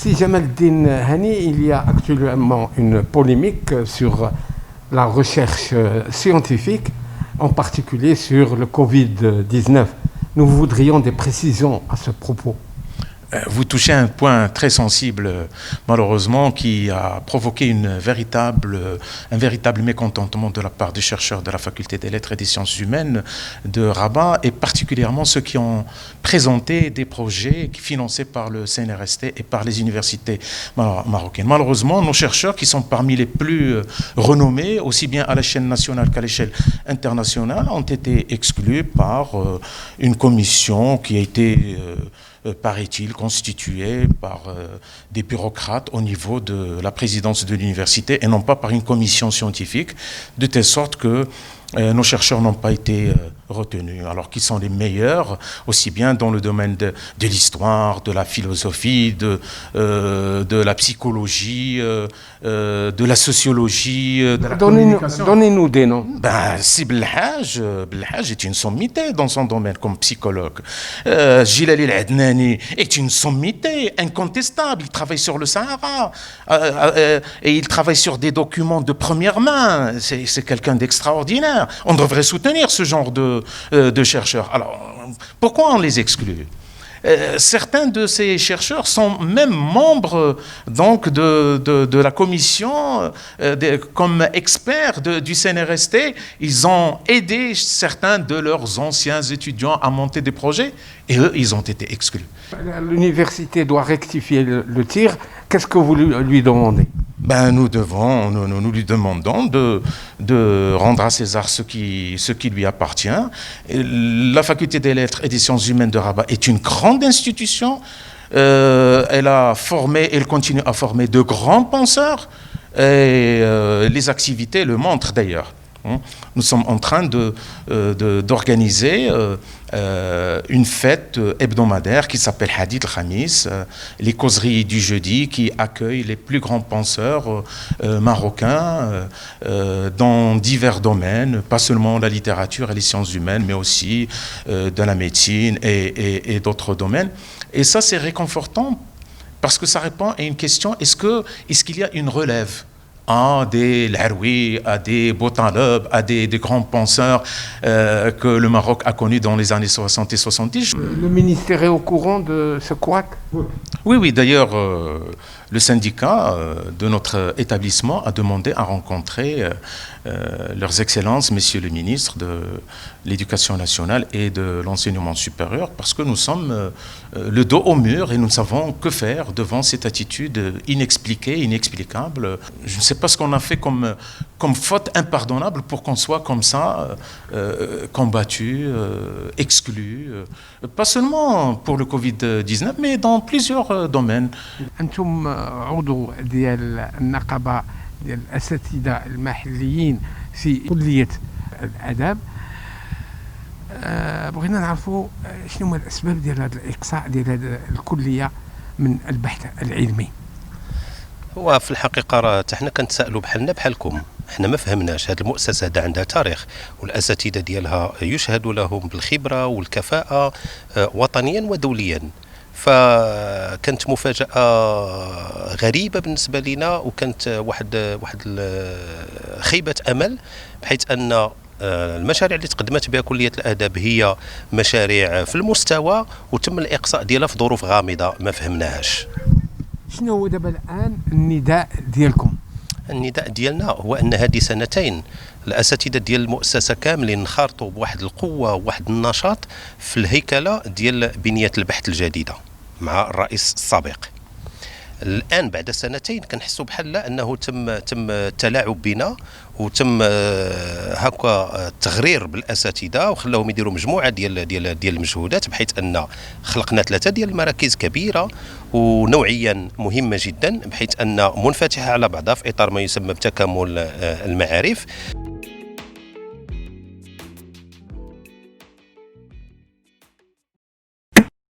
Merci Jamaldine Hani. Il y a actuellement une polémique sur la recherche scientifique, en particulier sur le Covid-19. Nous voudrions des précisions à ce propos. Vous touchez un point très sensible, malheureusement, qui a provoqué un véritable mécontentement de la part des chercheurs de la Faculté des Lettres et des Sciences Humaines de Rabat, et particulièrement ceux qui ont présenté des projets financés par le CNRST et par les universités marocaines. Malheureusement, nos chercheurs, qui sont parmi les plus renommés, aussi bien à l'échelle nationale qu'à l'échelle internationale, ont été exclus par une commission qui a été paraît-il, constitué par des bureaucrates au niveau de la présidence de l'université et non pas par une commission scientifique, de telle sorte que nos chercheurs n'ont pas été retenus, alors qu'ils sont les meilleurs, aussi bien dans le domaine de l'histoire, de la philosophie, de la psychologie, de la sociologie, de la communication. Donnez-nous des noms. Si Belhaj est une sommité dans son domaine comme psychologue. Jilali El-Adnani est une sommité incontestable. Il travaille sur le Sahara et il travaille sur des documents de première main. C'est quelqu'un d'extraordinaire. On devrait soutenir ce genre de chercheurs. Alors, pourquoi on les exclut ? Certains de ces chercheurs sont même membres donc de la commission comme experts du CNRST. Ils ont aidé certains de leurs anciens étudiants à monter des projets et eux, ils ont été exclus. L'université doit rectifier le tir. Qu'est-ce que vous lui demandez ? Nous lui demandons de rendre à César ce qui lui appartient. La Faculté des Lettres et des Sciences Humaines de Rabat est une grande institution. Elle a formé, elle continue à former de grands penseurs. Et les activités le montrent d'ailleurs. Nous sommes en train d'organiser une fête hebdomadaire qui s'appelle Hadith al-Khamis, les causeries du jeudi, qui accueillent les plus grands penseurs marocains dans divers domaines, pas seulement la littérature et les sciences humaines, mais aussi de la médecine et d'autres domaines. Et ça, c'est réconfortant parce que ça répond à une question, est-ce qu'il y a une relève à des Laroui, à des Botanlob, à des grands penseurs que le Maroc a connus dans les années 60 et 70. Le ministère est au courant de ce couac ? Oui, d'ailleurs, le syndicat de notre établissement a demandé à rencontrer leurs excellences, messieurs les ministres de l'Éducation nationale et de l'enseignement supérieur, parce que nous sommes le dos au mur et nous ne savons que faire devant cette attitude inexpliquée, inexplicable. Je ne sais pas ce qu'on a fait comme faute impardonnable pour qu'on soit comme ça combattu, exclu, pas seulement pour le Covid-19, mais dans plusieurs domaines. أنتم عضو ديال النقابة ديال الأساتذة المحليين في كلية الآداب. بغينا نعرفوا شنو هما الأسباب ديال هذا الإقصاء ديال هذه الكلية من البحث العلمي. هو في الحقيقة راه حنا كنتسائلوا بحالنا بحالكم، حنا ما فهمناش هذه المؤسسة هذا عندها تاريخ والأساتذة ديالها يشهد لهم بالخبرة والكفاءة وطنيا ودوليا. فكانت مفاجأة غريبة بالنسبة لنا، وكانت واحد خيبة أمل، بحيث أن المشاريع اللي تقدمت بها كلية الآداب هي مشاريع في المستوى وتم الإقصاء ديالها في ظروف غامضة ما فهمناهاش. شنو هو دابا الآن النداء ديالكم؟ النداء ديالنا هو أن هذه سنتين الأساتذة ديال المؤسسة كاملين انخرطوا بواحد القوة وواحد النشاط في الهيكلة ديال بنية البحث الجديدة مع الرئيس السابق. الآن بعد سنتين كنحسوا بحال أنه تم التلاعب بنا، وتم هكا التغرير بالاساتذه وخلاهم يديروا مجموعه ديال المجهودات، بحيث ان خلقنا 3 ديال المراكز كبيره ونوعيا مهمه جدا، بحيث ان منفتحه على بعضها في اطار ما يسمى بتكامل المعارف.